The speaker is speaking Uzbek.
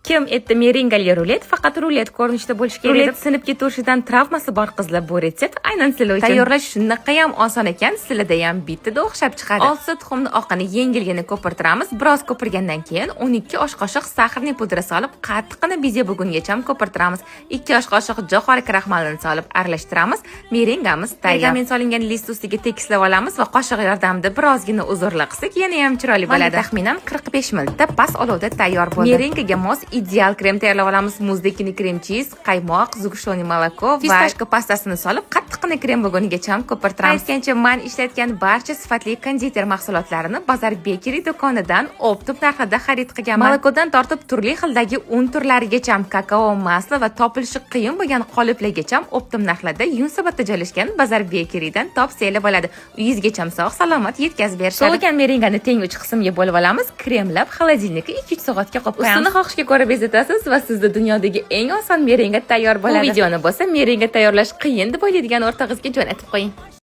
Kim aytdi merengali rulet faqat rulet ko'rinishida bo'lishi kerak. Rulet sinib ketaverishidan travmasi bor qizlar bu retsept aynan sizlar uchun. Tayyorlash shunaqa ham oson ekan, sizlarda ham bittada o'xshab chiqadi. Olsa tuxumni oqini yengilgina ko'pirtiramiz. Biroz ko'pirgandan keyin 12 osh qoshiq saxarli pudra solib, qattiqqina biza bugungacha ko'pirtiramiz. 2 osh qoshiq jo'xori kraxmalini solib aralashtiramiz. Merengamiz tayyor. Pergamen solingan list ustiga tekislab olamiz va qoshiq yordamida birozgina uzurla qilsak, yana ham chiroyli bo'ladi. Taxminan 45 minutda past olovda tayyor bo'ldi. Merengaga mos ideal krem tayyorlab olamiz. Muzdekini krem chiz, qaymoq, zugshoniy moloko va fistashka pastasini solib, qattiqqina krem bo'lgunigacha ko'pirtiramiz. Aytgancha, men ishlatgan barcha sifatli konditer mahsulotlarini Bazar Bakery do'konidan optim narxida xarid qilganman. Molokodan tortib turli xildagi un turlarigacha, kakao, maslo va topilishi qiyin bo'lgan qoliplargacha optim narxlarda Yunusobodda joylashgan Bazar Bakerydan topsanglar bo'ladi. Uyingizgacha sog' salomat yetkazib berishadi. Sovigan merengani teng 3 qismga bo'lib olamiz. Kremlab xolodilnikka 2-3 soatga qo'yib qo'yamiz. Ustini xohishga ko'ra bezatasiz va sizda dunyodagi eng oson merenga tayyor bo'ladi. Bu videoni bo'lsa merenga tayyorlash qiyin deb o'ylaydigan o'rtog'ingizga jo'natib qo'ying.